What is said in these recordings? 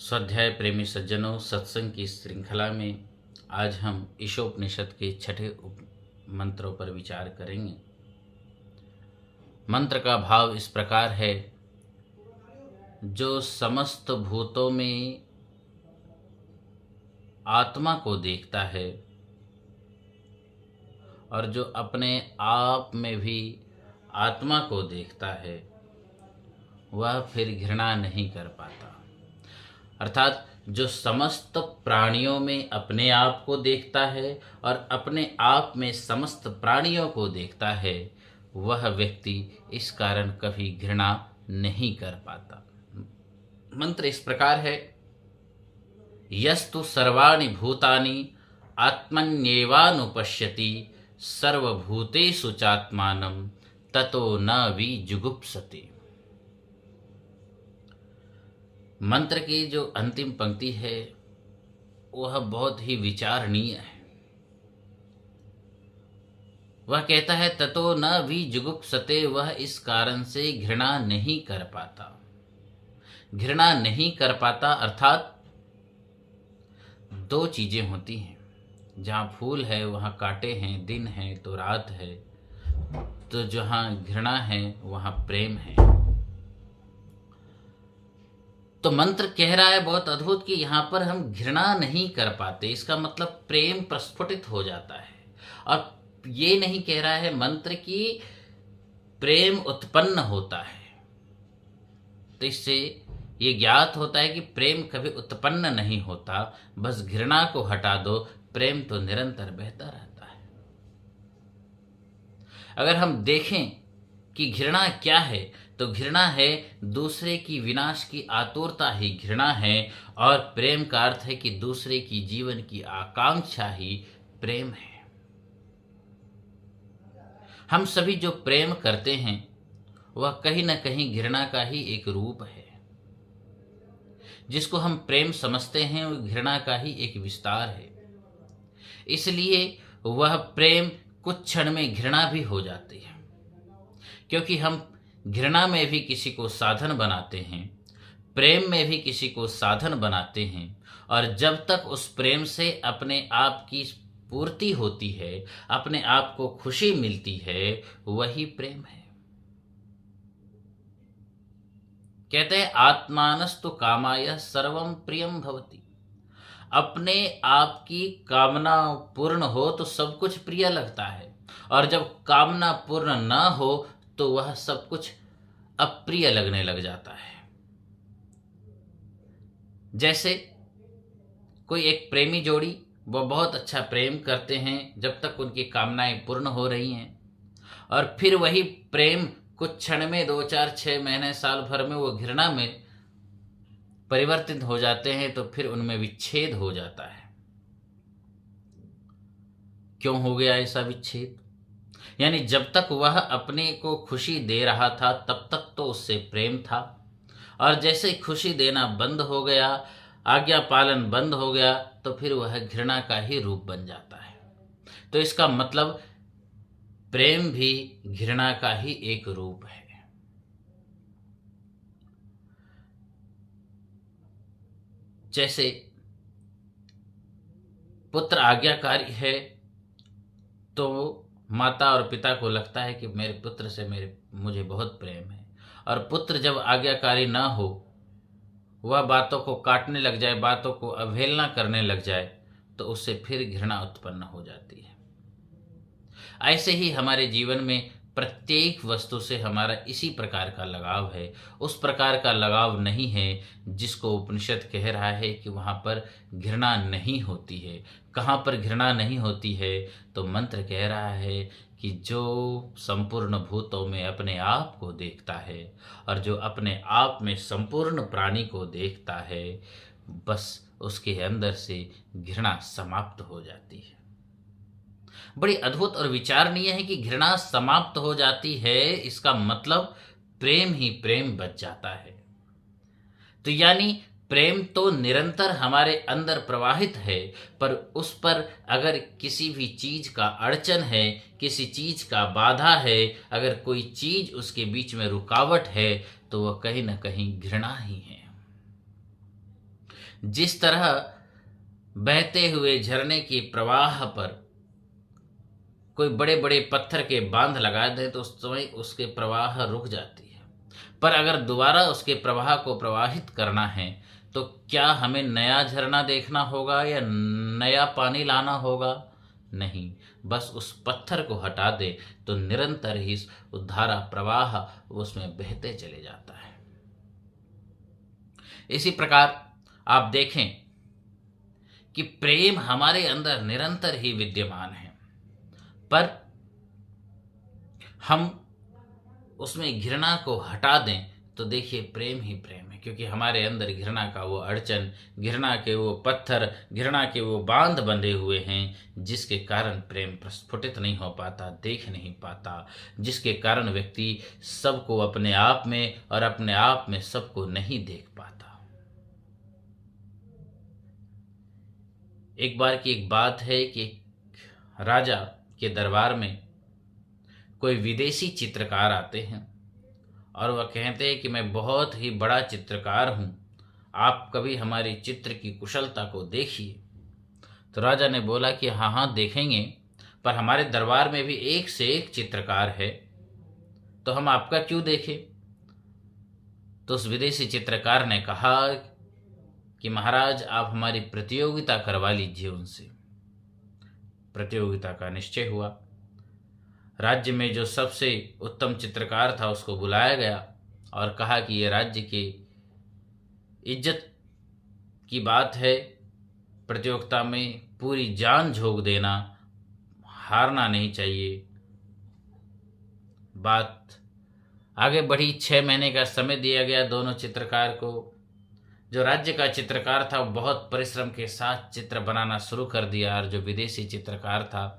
स्वाध्याय प्रेमी सज्जनों, सत्संग की श्रृंखला में आज हम ईशोपनिषद के छठे मंत्रों पर विचार करेंगे। मंत्र का भाव इस प्रकार है, जो समस्त भूतों में आत्मा को देखता है और जो अपने आप में भी आत्मा को देखता है, वह फिर घृणा नहीं कर पाता। अर्थात जो समस्त प्राणियों में अपने आप को देखता है और अपने आप में समस्त प्राणियों को देखता है, वह व्यक्ति इस कारण कभी घृणा नहीं कर पाता। मंत्र इस प्रकार है, यस्तु सर्वाणि भूतानि आत्मन्येवानुपश्यति सर्वभूतेषु चात्मानं ततो न विजुगुप्सते। मंत्र की जो अंतिम पंक्ति है वह बहुत ही विचारणीय है। वह कहता है ततो न विजुगुप्सते, वह इस कारण से घृणा नहीं कर पाता। घृणा नहीं कर पाता अर्थात दो चीजें होती हैं, जहाँ फूल है वहाँ कांटे हैं, दिन है तो रात है, तो जहाँ घृणा है वहाँ प्रेम है। तो मंत्र कह रहा है बहुत अद्भुत कि यहाँ पर हम घृणा नहीं कर पाते, इसका मतलब प्रेम प्रस्फुटित हो जाता है। और ये नहीं कह रहा है मंत्र की प्रेम उत्पन्न होता है। तो इससे ये ज्ञात होता है कि प्रेम कभी उत्पन्न नहीं होता, बस घृणा को हटा दो, प्रेम तो निरंतर बहता रहता है। अगर हम देखें कि घृणा क्या है, तो घृणा है दूसरे की विनाश की आतुरता ही घृणा है, और प्रेम का अर्थ है कि दूसरे की जीवन की आकांक्षा ही प्रेम है। हम सभी जो प्रेम करते हैं वह कहीं न कहीं घृणा का ही एक रूप है। जिसको हम प्रेम समझते हैं वह घृणा का ही एक विस्तार है। इसलिए वह प्रेम कुछ क्षण में घृणा भी हो जाती है, क्योंकि हम घृणा में भी किसी को साधन बनाते हैं, प्रेम में भी किसी को साधन बनाते हैं, और जब तक उस प्रेम से अपने आप की पूर्ति होती है, अपने आप को खुशी मिलती है, वही प्रेम है। कहते हैं आत्मानस्तु कामाय सर्वं प्रियं भवति। अपने आप की कामना पूर्ण हो तो सब कुछ प्रिय लगता है, और जब कामना पूर्ण न हो तो वह सब कुछ अप्रिय लगने लग जाता है। जैसे कोई एक प्रेमी जोड़ी, वह बहुत अच्छा प्रेम करते हैं जब तक उनकी कामनाएं पूर्ण हो रही हैं, और फिर वही प्रेम कुछ क्षण में 2, 4, 6 महीने, साल भर में वो घृणा में परिवर्तित हो जाते हैं, तो फिर उनमें विच्छेद हो जाता है। क्यों हो गया ऐसा विच्छेद? यानी जब तक वह अपने को खुशी दे रहा था तब तक तो उससे प्रेम था, और जैसे खुशी देना बंद हो गया, आज्ञा पालन बंद हो गया, तो फिर वह घृणा का ही रूप बन जाता है। तो इसका मतलब प्रेम भी घृणा का ही एक रूप है। जैसे पुत्र आज्ञाकारी है तो माता और पिता को लगता है कि मेरे पुत्र से मुझे बहुत प्रेम है, और पुत्र जब आज्ञाकारी ना हो, वह बातों को काटने लग जाए, बातों को अवहेलना करने लग जाए, तो उससे फिर घृणा उत्पन्न हो जाती है। ऐसे ही हमारे जीवन में प्रत्येक वस्तु से हमारा इसी प्रकार का लगाव है। उस प्रकार का लगाव नहीं है जिसको उपनिषद कह रहा है कि वहाँ पर घृणा नहीं होती है। कहाँ पर घृणा नहीं होती है? तो मंत्र कह रहा है कि जो संपूर्ण भूतों में अपने आप को देखता है और जो अपने आप में संपूर्ण प्राणी को देखता है, बस उसके अंदर से घृणा समाप्त हो जाती है। बड़ी अद्भुत और विचारणीय है कि घृणा समाप्त हो जाती है, इसका मतलब प्रेम ही प्रेम बच जाता है। तो यानी प्रेम तो निरंतर हमारे अंदर प्रवाहित है, पर उस पर अगर किसी भी चीज का अड़चन है, किसी चीज का बाधा है, अगर कोई चीज उसके बीच में रुकावट है, तो वह कहीं ना कहीं घृणा ही है। जिस तरह बहते हुए झरने की प्रवाह पर कोई बड़े बड़े पत्थर के बांध लगा दे तो उस समय उसके प्रवाह रुक जाती है, पर अगर दोबारा उसके प्रवाह को प्रवाहित करना है तो क्या हमें नया झरना देखना होगा या नया पानी लाना होगा? नहीं, बस उस पत्थर को हटा दे तो निरंतर ही उस धारा प्रवाह उसमें बहते चले जाता है। इसी प्रकार आप देखें कि प्रेम हमारे अंदर निरंतर ही विद्यमान है, पर हम उसमें घृणा को हटा दें तो देखिए प्रेम ही प्रेम है, क्योंकि हमारे अंदर घृणा का वो अड़चन, घृणा के वो पत्थर, घृणा के वो बांध बंधे हुए हैं जिसके कारण प्रेम प्रस्फुटित नहीं हो पाता, देख नहीं पाता, जिसके कारण व्यक्ति सबको अपने आप में और अपने आप में सबको नहीं देख पाता। एक बार की एक बात है कि राजा के दरबार में कोई विदेशी चित्रकार आते हैं और वह कहते हैं कि मैं बहुत ही बड़ा चित्रकार हूँ, आप कभी हमारी चित्र की कुशलता को देखिए। तो राजा ने बोला कि हाँ हाँ देखेंगे, पर हमारे दरबार में भी एक से एक चित्रकार है, तो हम आपका क्यों देखें? तो उस विदेशी चित्रकार ने कहा कि महाराज आप हमारी प्रतियोगिता करवा लीजिए उनसे। प्रतियोगिता का निश्चय हुआ। राज्य में जो सबसे उत्तम चित्रकार था उसको बुलाया गया और कहा कि ये राज्य की इज्जत की बात है, प्रतियोगिता में पूरी जान झोंक देना, हारना नहीं चाहिए। बात आगे बढ़ी। 6 महीने का समय दिया गया दोनों चित्रकार को। जो राज्य का चित्रकार था वो बहुत परिश्रम के साथ चित्र बनाना शुरू कर दिया, और जो विदेशी चित्रकार था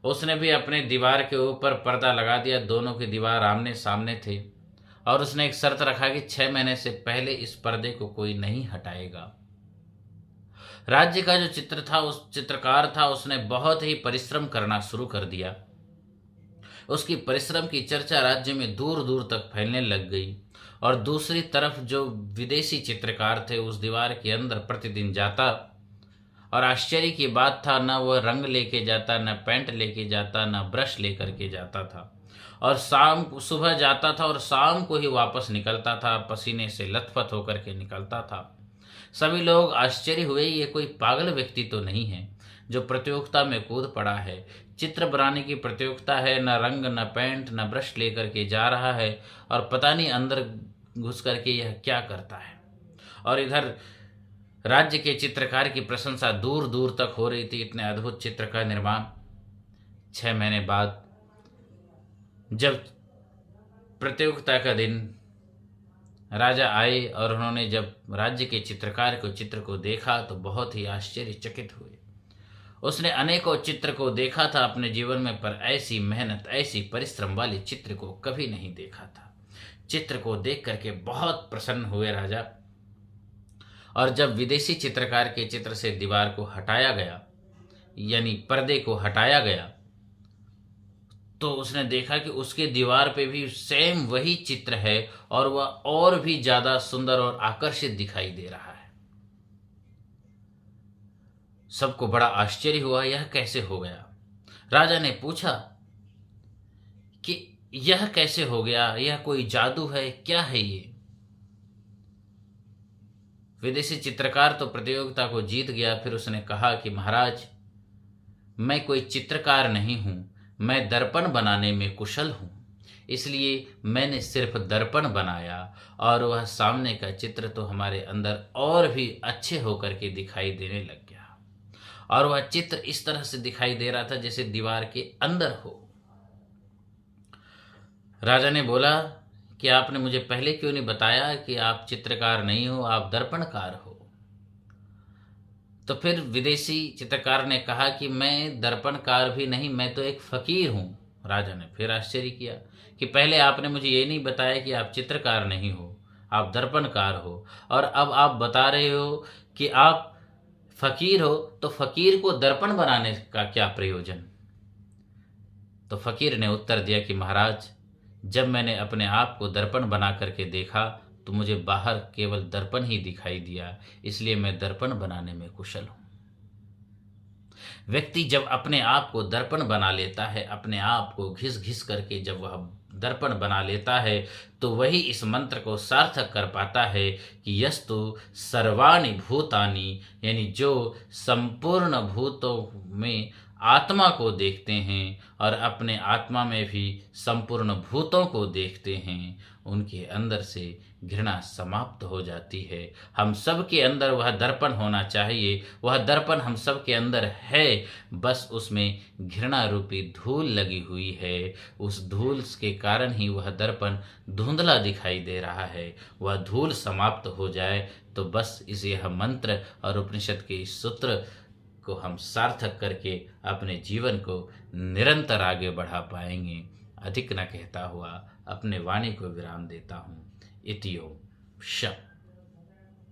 उसने भी अपने दीवार के ऊपर पर्दा लगा दिया। दोनों की दीवार आमने सामने थे और उसने एक शर्त रखा कि 6 महीने से पहले इस पर्दे को कोई नहीं हटाएगा। राज्य का जो चित्र था, उस चित्रकार था, उसने बहुत ही परिश्रम करना शुरू कर दिया। उसकी परिश्रम की चर्चा राज्य में दूर दूर तक फैलने लग गई, और दूसरी तरफ जो विदेशी चित्रकार थे उस दीवार के अंदर प्रतिदिन जाता, और आश्चर्य की बात था, न वह रंग लेके जाता, न पेंट लेके जाता, न ब्रश लेकर के जाता था, और सुबह जाता था और शाम को ही वापस निकलता था, पसीने से लथपथ होकर के निकलता था। सभी लोग आश्चर्य हुए, ये कोई पागल व्यक्ति तो नहीं है जो प्रतियोगिता में कूद पड़ा है। चित्र बनाने की प्रतियोगिता है, न रंग न पेंट न ब्रश लेकर के जा रहा है, और पता नहीं अंदर घुस करके यह क्या करता है। और इधर राज्य के चित्रकार की प्रशंसा दूर दूर तक हो रही थी, इतने अद्भुत चित्र का निर्माण। 6 महीने बाद जब प्रतियोगिता का दिन राजा आए और उन्होंने जब राज्य के चित्रकार को चित्र को देखा तो बहुत ही आश्चर्यचकित हुए। उसने अनेकों चित्र को देखा था अपने जीवन में, पर ऐसी मेहनत, ऐसी परिश्रम वाली चित्र को कभी नहीं देखा था। चित्र को देख करके बहुत प्रसन्न हुए राजा, और जब विदेशी चित्रकार के चित्र से दीवार को हटाया गया, यानी पर्दे को हटाया गया, तो उसने देखा कि उसके दीवार पे भी सेम वही चित्र है, और वह और भी ज्यादा सुंदर और आकर्षित दिखाई दे रहा है। सबको बड़ा आश्चर्य हुआ, यह कैसे हो गया? राजा ने पूछा कि यह कैसे हो गया, यह कोई जादू है, क्या है ये? विदेशी चित्रकार तो प्रतियोगिता को जीत गया। फिर उसने कहा कि महाराज, मैं कोई चित्रकार नहीं हूं, मैं दर्पण बनाने में कुशल हूं, इसलिए मैंने सिर्फ दर्पण बनाया, और वह सामने का चित्र तो हमारे अंदर और भी अच्छे होकर के दिखाई देने लग गया, और वह चित्र इस तरह से दिखाई दे रहा था जैसे दीवार के अंदर हो। राजा ने बोला कि आपने मुझे पहले क्यों नहीं बताया कि आप चित्रकार नहीं हो, आप दर्पणकार हो? तो फिर विदेशी चित्रकार ने कहा कि मैं दर्पणकार भी नहीं, मैं तो एक फकीर हूं। राजा ने फिर आश्चर्य किया कि पहले आपने मुझे ये नहीं बताया कि आप चित्रकार नहीं हो, आप दर्पणकार हो, और अब आप बता रहे हो कि आप फकीर हो, तो फकीर को दर्पण बनाने का क्या प्रयोजन? तो फकीर ने उत्तर दिया कि महाराज, जब मैंने अपने आप को दर्पण बना करके देखा तो मुझे बाहर केवल दर्पण ही दिखाई दिया, इसलिए मैं दर्पण बनाने में कुशल हूं। व्यक्ति जब अपने आप को दर्पण बना लेता है, अपने आप को घिस घिस करके जब वह दर्पण बना लेता है, तो वही इस मंत्र को सार्थक कर पाता है कि यस्तु सर्वाणि भूतानि, यानी जो संपूर्ण भूतों में आत्मा को देखते हैं और अपने आत्मा में भी संपूर्ण भूतों को देखते हैं, उनके अंदर से घृणा समाप्त हो जाती है। हम सब के अंदर वह दर्पण होना चाहिए, वह दर्पण हम सब के अंदर है, बस उसमें घृणा रूपी धूल लगी हुई है। उस धूल के कारण ही वह दर्पण धुंधला दिखाई दे रहा है। वह धूल समाप्त हो जाए तो बस इस यह मंत्र और उपनिषद के इस सूत्र को हम सार्थक करके अपने जीवन को निरंतर आगे बढ़ा पाएंगे। अधिक न कहता हुआ अपने वाणी को विराम देता हूँ। इति ओम। शम।